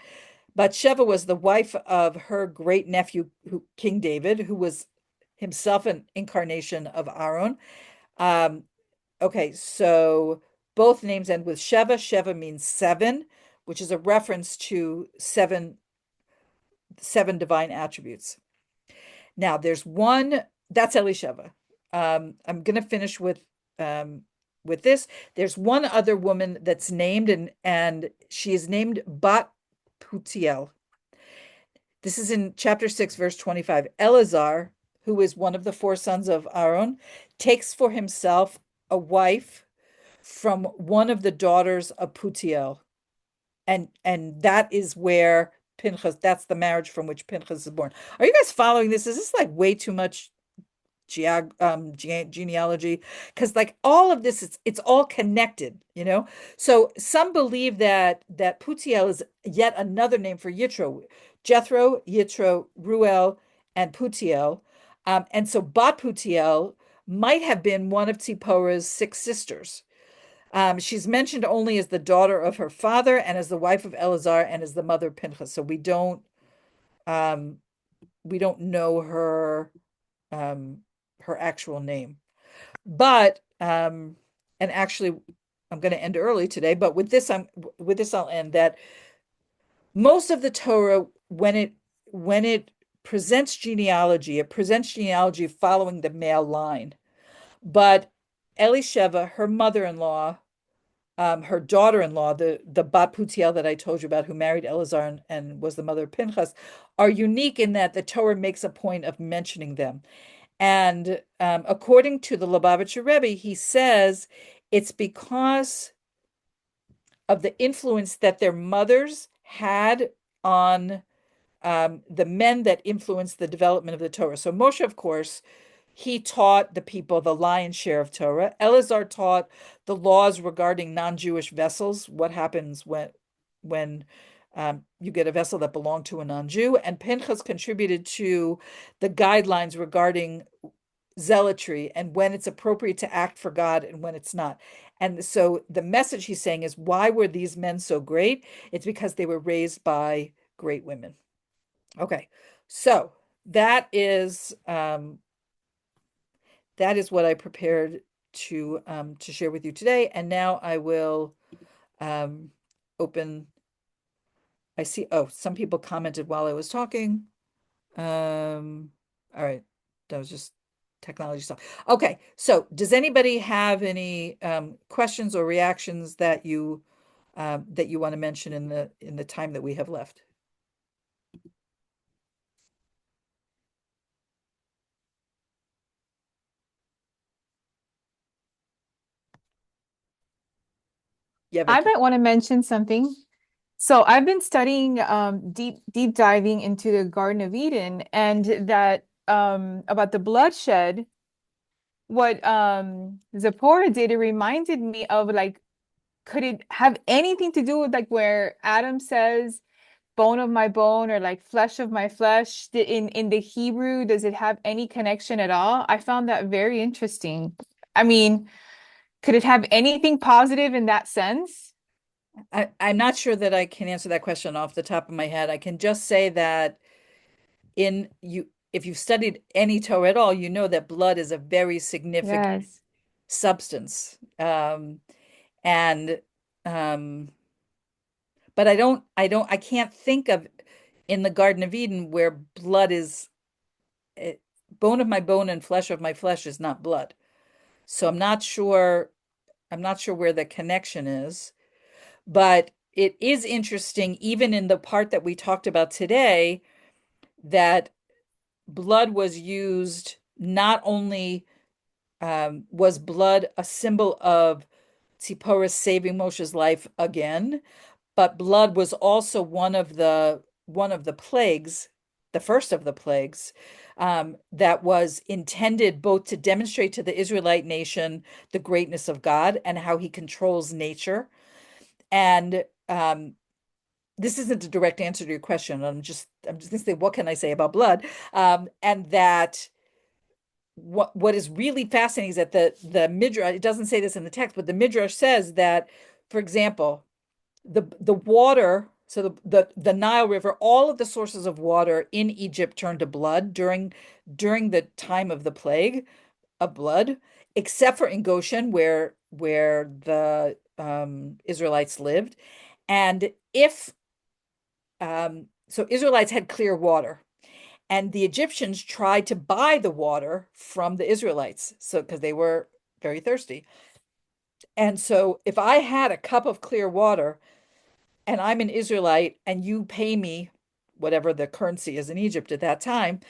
Bathsheba was the wife of her great nephew, King David, who was himself an incarnation of Aaron. Um, okay, so both names end with Sheva. Sheva means seven, which is a reference to seven divine attributes. Now, there's one that's Elisheva. I'm going to finish with this. There's one other woman that's named, and she is named Bat Putiel. This is in chapter 6, verse 25. Eleazar, who is one of the four sons of Aaron, takes for himself a wife from one of the daughters of Putiel. And that is where Pinchas, that's the marriage from which Pinchas is born. Are you guys following this? Is this like way too much genealogy? Because like all of this, it's all connected, you know. So some believe that Putiel is yet another name for Yitro, Jethro, Yitro, Ruel, and Putiel, and so Bat Putiel might have been one of Tzipporah's six sisters. She's mentioned only as the daughter of her father and as the wife of Eleazar and as the mother of Pinchas. So um, we don't know um, her actual name. But and actually, I'm going to end early today. But with this I'll end that most of the Torah, when it presents genealogy, it presents genealogy following the male line. But Elisheva, her mother-in-law, her daughter-in-law, the Bat Putiel that I told you about, who married Eleazar and was the mother of Pinchas, are unique in that the Torah makes a point of mentioning them. And according to the Lubavitcher Rebbe, he says it's because of the influence that their mothers had on the men that influenced the development of the Torah. So Moshe, of course, he taught the people the lion's share of Torah. Eleazar taught the laws regarding non-Jewish vessels, what happens when you get a vessel that belonged to a non-Jew. And Pinchas contributed to the guidelines regarding zealotry and when it's appropriate to act for God and when it's not. And so the message he's saying is, why were these men so great? It's because they were raised by great women. Okay, so that is what I prepared to share with you today. And now I will open. I see. Oh, some people commented while I was talking. All right, that was just technology stuff. Okay, so does anybody have any questions or reactions that you want to mention in the time that we have left? Yeah, I Vicky. might want to mention something. So I've been studying deep diving into the Garden of Eden and that about the bloodshed. What Zipporah did, it reminded me of like, could it have anything to do with like where Adam says bone of my bone or like flesh of my flesh? In the Hebrew, does it have any connection at all? I found that very interesting. I mean, could it have anything positive in that sense? I'm not sure that I can answer that question off the top of my head. I can just say that if you've studied any Torah at all, you know that blood is a very significant Yes. substance. And um, but I can't think of in the Garden of Eden where blood is. bone of my bone and flesh of my flesh is not blood. So I'm not sure where the connection is, but it is interesting, even in the part that we talked about today, that blood was used not only was blood a symbol of Tzipporah saving Moshe's life again, but blood was also one of the plagues, the first of the plagues, that was intended both to demonstrate to the Israelite nation the greatness of God and how he controls nature. And this isn't a direct answer to your question. I'm just gonna say, what can I say about blood? And that what is really fascinating is that the Midrash, it doesn't say this in the text, but the Midrash says that, for example, the water, so the Nile River, all of the sources of water in Egypt turned to blood during the time of the plague of blood, except for in Goshen, where the Israelites lived. And if so Israelites had clear water, and the Egyptians tried to buy the water from the Israelites, so because they were very thirsty. And so if I had a cup of clear water and I'm an Israelite and you pay me whatever the currency is in Egypt at that time,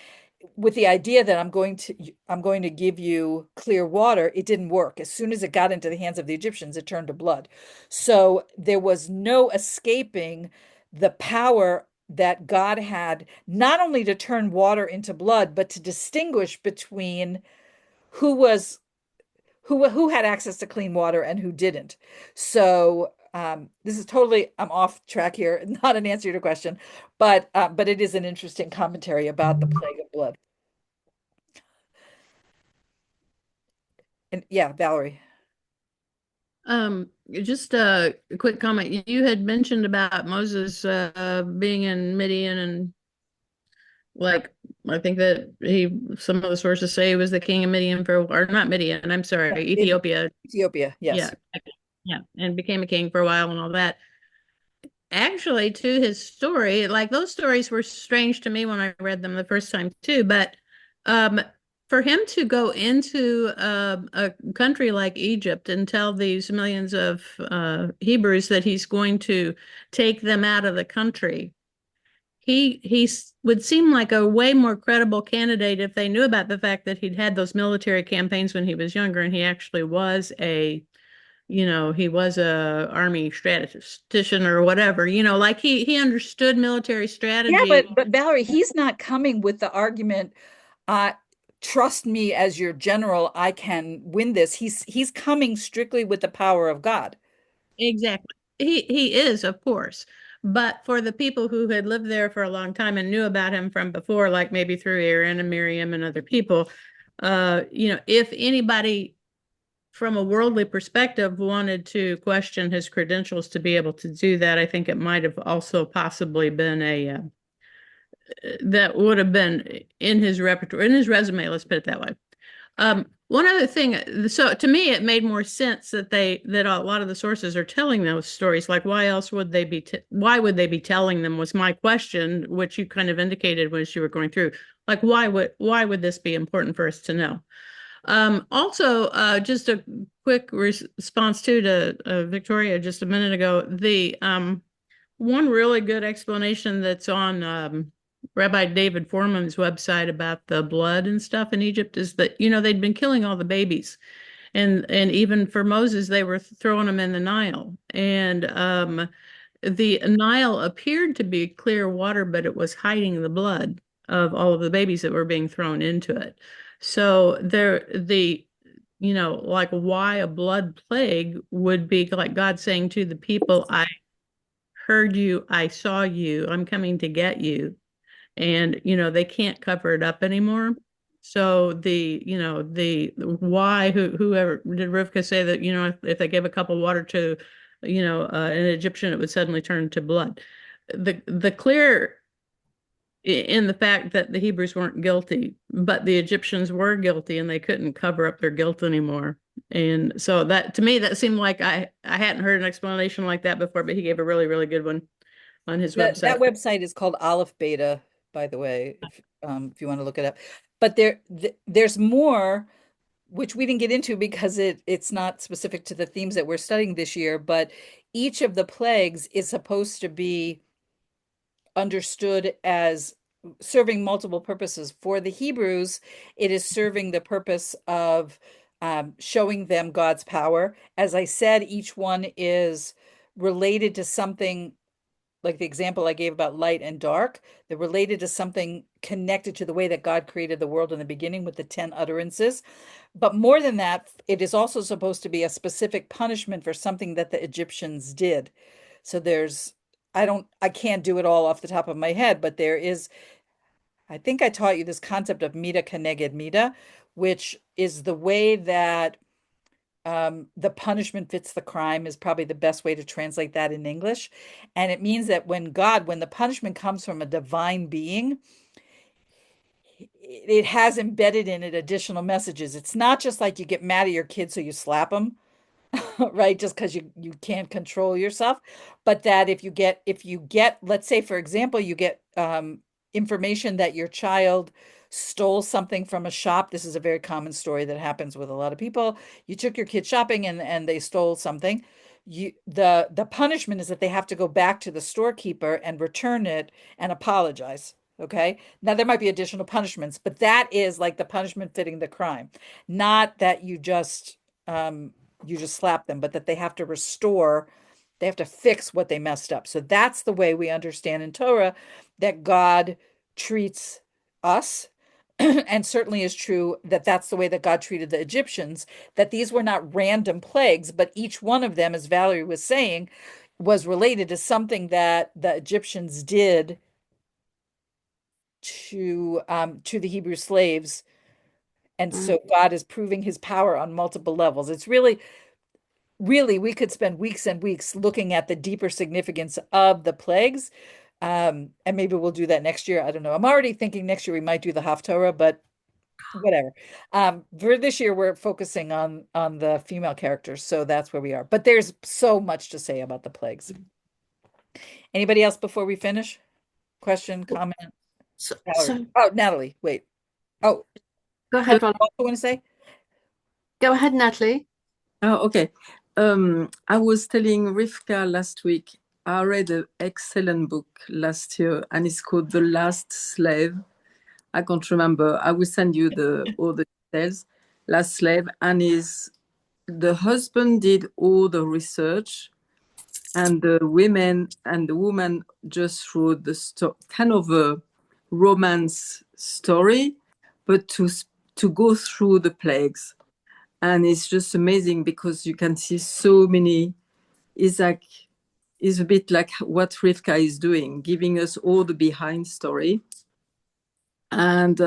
with the idea that I'm going to give you clear water, it didn't work. As soon as it got into the hands of the Egyptians, it turned to blood. So there was no escaping the power that God had, not only to turn water into blood, but to distinguish between who was who had access to clean water and who didn't. So this is totally, I'm off track here, not an answer to your question, but it is an interesting commentary about the plague of blood. And yeah, Valerie. Just a quick comment. You had mentioned about Moses being in Midian, and like I think that some of the sources say he was the king of Midian or not Midian, I'm sorry, Ethiopia. Ethiopia, Yeah, yes. yeah, and became a king for a while and all that. Actually, to his story, like those stories were strange to me when I read them the first time too, but um for him to go into a country like Egypt and tell these millions of Hebrews that he's going to take them out of the country, he would seem like a way more credible candidate if they knew about the fact that he'd had those military campaigns when he was younger, and he actually was he was a army statistician or whatever, like he understood military Yeah, but strategy. but Valerie, he's not coming with the argument, uh, trust me as your general, I can win this. He's coming strictly with the power of God. Exactly. He is, of course. But for the people who had lived there for a long time and knew about him from before, like maybe through Aaron and Miriam and other people, if anybody from a worldly perspective wanted to question his credentials to be able to do that, I think it might have also possibly been that would have been in his repertoire, in his resume, let's put it that way. One other thing, so to me, it made more sense that a lot of the sources are telling those stories. Like, why would they be telling them? Was my question, which you kind of indicated when you were going through. Like, why would this be important for us to know? Also, just a quick response to Victoria just a minute ago. The one really good explanation that's on Rabbi David Foreman's website about the blood and stuff in Egypt is that, they'd been killing all the babies. And even for Moses, they were throwing them in the Nile. And the Nile appeared to be clear water, but it was hiding the blood of all of the babies that were being thrown into it. So like why a blood plague would be like God saying to the people, I heard you, I saw you, I'm coming to get you. And, they can't cover it up anymore. So the why, whoever did Rivka say that, if they gave a cup of water to, an Egyptian, it would suddenly turn to blood. The clear in the fact that the Hebrews weren't guilty, but the Egyptians were guilty and they couldn't cover up their guilt anymore. And so that to me, that seemed like I hadn't heard an explanation like that before, but he gave a really, really good one on his That website. website is called Aleph Beta, by the way, if you want to look it up. but there's more, which we didn't get into because it's not specific to the themes that we're studying this year, but each of the plagues is supposed to be understood as serving multiple purposes. For the Hebrews, it is serving the purpose of showing them God's power. As I said, each one is related to something, like the example I gave about light and dark. They're related to something connected to the way that God created the world in the beginning with the 10 utterances. But more than that, it is also supposed to be a specific punishment for something that the Egyptians did. So I can't do it all off the top of my head, but I think I taught you this concept of mida keneged mida, which is the way that the punishment fits the crime is probably the best way to translate that in English. And it means that when the punishment comes from a divine being, it has embedded in it additional messages. It's not just like you get mad at your kid, so you slap them, right? Just because you can't control yourself, but that if you get, let's say, for example, you get information that your child stole something from a shop. This is a very common story that happens with a lot of people. You took your kid shopping and they stole something. The punishment is that they have to go back to the storekeeper and return it and apologize. Okay. Now there might be additional punishments, but that is like the punishment fitting the crime. Not that you just slap them, but that they have to they have to fix what they messed up. So that's the way we understand in Torah that God treats us. And certainly is true that that's the way that God treated the Egyptians, that these were not random plagues, but each one of them, as Valerie was saying, was related to something that the Egyptians did to the Hebrew slaves. And so God is proving his power on multiple levels. It's really, we could spend weeks and weeks looking at the deeper significance of the plagues. And maybe we'll do that next year. I don't know. I'm already thinking next year we might do the Haftorah, but whatever. For this year, we're focusing on the female characters, so that's where we are. But there's so much to say about the plagues. Anybody else before we finish? Question, comment? So, Valerie. Oh, Natalie, wait. Oh, go ahead, you Ron. also want to say? Go ahead, Natalie. Oh, okay. I was telling Rivka last week, I read an excellent book last year, and it's called The Last Slave. I can't remember. I will send you all the details. Last Slave, and the husband did all the research, and the woman just wrote the kind of a romance story, but to go through the plagues. And it's just amazing because you can see so many. It's a bit like what Rivka is doing, giving us all the behind story, and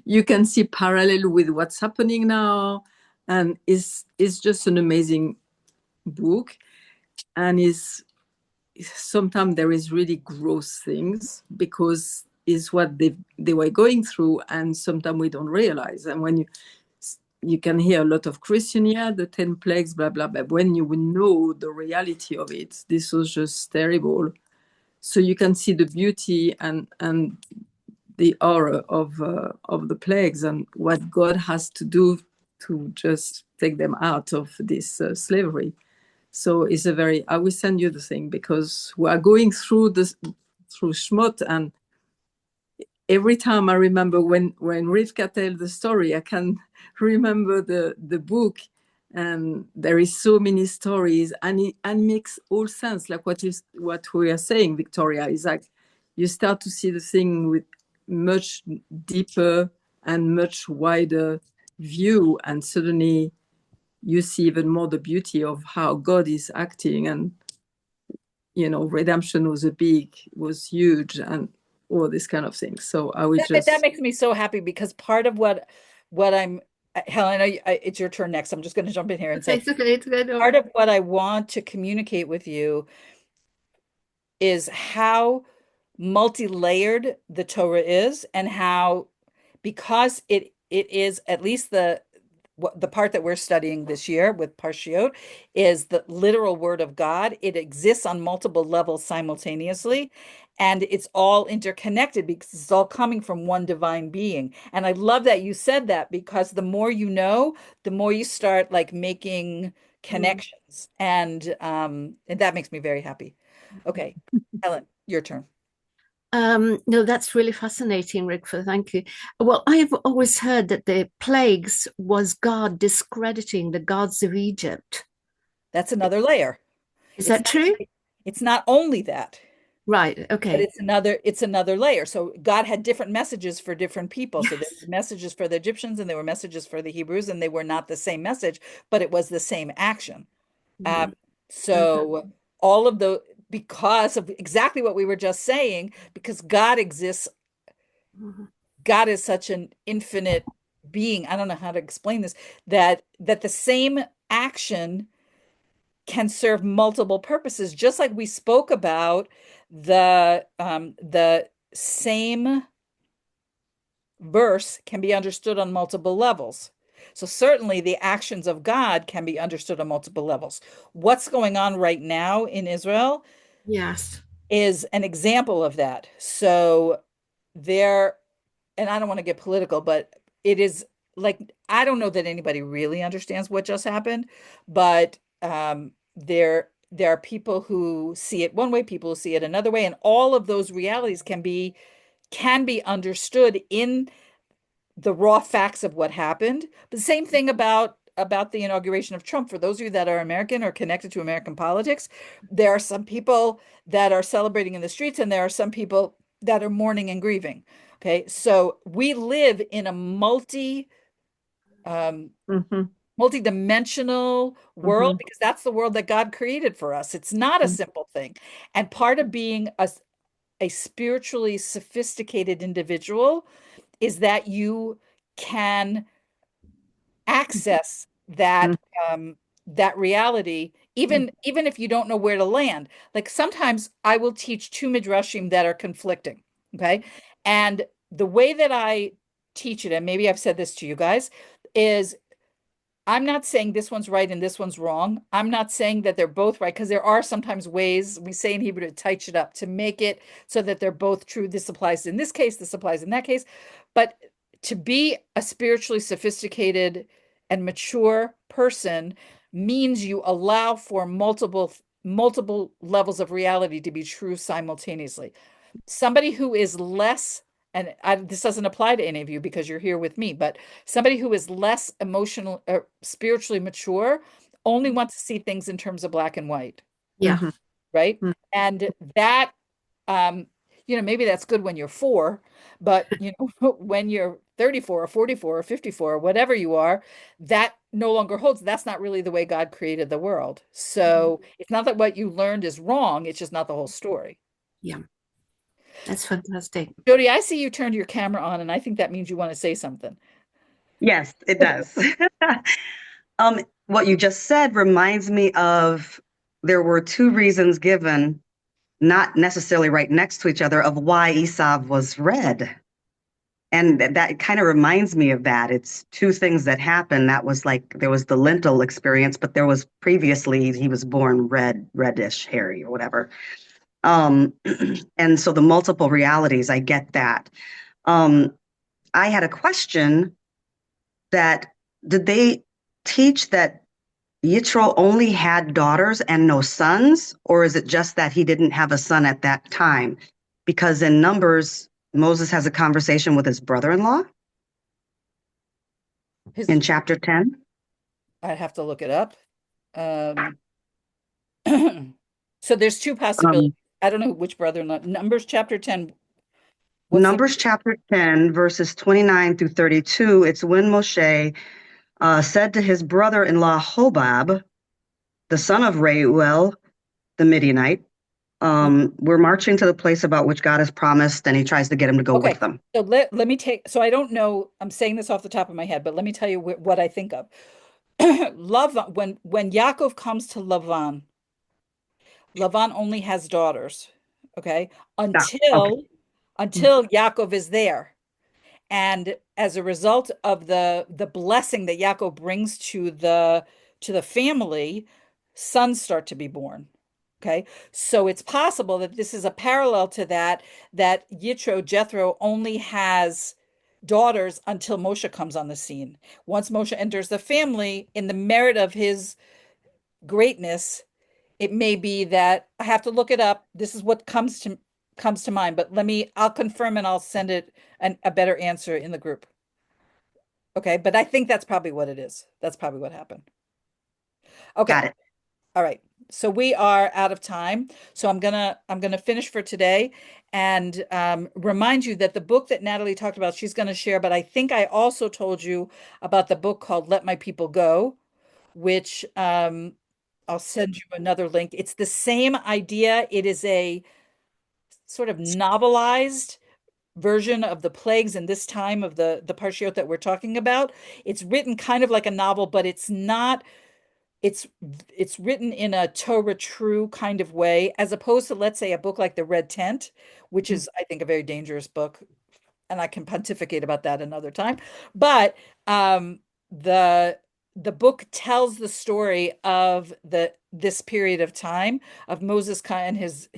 you can see parallel with what's happening now, and it's just an amazing book. And sometimes there is really gross things because it's what they were going through, and sometimes we don't realize. And when you can hear a lot of Christian, the 10 plagues, blah, blah, blah. When you know the reality of it, this was just terrible. So you can see the beauty and the horror of the plagues and what God has to do to just take them out of this slavery. So it's I will send you the thing because we are going through Shmot, and every time I remember when Rivka tells the story, I can remember the book, and there is so many stories, and it makes all sense. Like what we are saying, Victoria, is like you start to see the thing with much deeper and much wider view, and suddenly you see even more the beauty of how God is acting, and redemption was huge, and all this kind of things. So I would that makes me so happy because part of what I'm Helen, I know it's your turn next. I'm just going to jump in here and say It's okay. It's good. part of what I want to communicate with you is how multi-layered the Torah is, and how, because it is, at least the part that we're studying this year with Parshiot, is the literal word of God. It exists on multiple levels simultaneously, and it's all interconnected because it's all coming from one divine being. And I love that you said that, because the more you know, the more you start like making connections, and that makes me very happy. Okay, Helen, your turn. No, that's really fascinating, Rigford. Thank you. Well, I have always heard that the plagues was God discrediting the gods of Egypt. That's another layer. Is It's that true? it's not only that, Right. but Okay. it's another layer. So God had different messages for different people. So there Yes. were messages for the Egyptians and there were messages for the Hebrews, and they were not the same message, but it was the same action. Mm. So all of the because of exactly what we were just saying, because God exists, Mhm. God is such an infinite being. I don't know how to explain this, that the same action can serve multiple purposes, just like we spoke about the same verse can be understood on multiple levels. So certainly the actions of God can be understood on multiple levels. What's going on right now in Israel Yes. is an example of that. So there, and I don't want to get political, but it is like, I don't know that anybody really understands what just happened, but there are people who see it one way, people who see it another way, and all of those realities can be understood in the raw facts of what happened. But the same thing about the inauguration of Trump. For those of you that are American or connected to American politics, there are some people that are celebrating in the streets, and there are some people that are mourning and grieving. Okay, so we live in a Mhm. multi-dimensional world, Mhm. because that's the world that God created for us. It's not a Mhm. simple thing. And part of being a spiritually sophisticated individual is that you can access that reality, even if you don't know where to land. Like sometimes I will teach two midrashim that are conflicting, okay? And the way that I teach it, and maybe I've said this to you guys, is I'm not saying this one's right and this one's wrong. I'm not saying that they're both right, because there are sometimes ways, we say in Hebrew, to touch it up, to make it so that they're both true. This applies in this case, this applies in that case. But to be a spiritually sophisticated and mature person means you allow for multiple levels of reality to be true simultaneously. Somebody who is less, and this doesn't apply to any of you because you're here with me, but somebody who is less emotional or spiritually mature only wants to see things in terms of black and white, Yeah. Mhm. right? Mhm. And that, um, maybe that's good when you're 4, but when you're 34 or 44 or 54 or whatever you are, that no longer holds. That's not really the way God created the world. So it's not that what you learned is wrong, it's just not the whole story. Yeah. That's fantastic. Jody, I see you turned your camera on, and I think that means you want to say something. Yes, it does. What you just said reminds me of there were two reasons given, not necessarily right next to each other, of why Esau was red. And that kind of reminds me of that. It's two things that happened. That was like there was the lentil experience, but there was previously he was born reddish, hairy, or whatever. Um, and so the multiple realities, I get that. Um, I had a question that did they teach that Yitro only had daughters and no sons, or is it just that he didn't have a son at that time? Because in Numbers, Moses has a conversation with his brother-in-law in chapter 10. I'd have to look it up. Um, so there's two possibilities. Um, I don't know which brother-in-law. Numbers chapter 10. What's the Numbers chapter 10, verses 29 through 32, it's when Moshe said to his brother-in-law Hobab, the son of Reuel, the Midianite, we're marching to the place about which God has promised, and he tries to get him to go Okay. with them. So let me take, so I don't know, I'm saying this off the top of my head, but let me tell you what I think of. Lavan, when Yaakov comes to Lavan, Lavan only has daughters, okay? Yeah, okay. Until Yaakov is there. And as a result of the blessing that Yaakov brings to the family, sons start to be born. Okay, so it's possible that this is a parallel to that, that Yitro, Jethro, only has daughters until Moshe comes on the scene. Once Moshe enters the family, in the merit of his greatness, it may be that I have to look it up. This is what comes to mind, but I'll confirm and I'll send it a better answer in the group. Okay, but I think that's probably what it is. That's probably what happened. Okay. Got it. All right. So we are out of time. So I'm gonna finish for today and remind you that the book that Natalie talked about, she's gonna share, but I think I also told you about the book called Let My People Go, which I'll send you another link. It's the same idea. It is a sort of novelized version of the plagues in this time of the parshiot that we're talking about. It's written kind of like a novel, but it's not. It's written in a Torah true kind of way, as opposed to, let's say, a book like The Red Tent, which is, I think, a very dangerous book, and I can pontificate about that another time. But the book tells the story of this period of time of Moses and his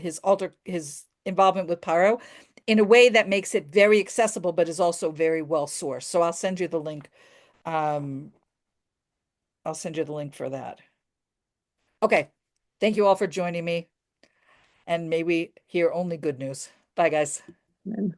involvement with Paro in a way that makes it very accessible, but is also very well sourced. So I'll send you the link. I'll send you the link for that. Okay. Thank you all for joining me. And may we hear only good news. Bye, guys. Amen.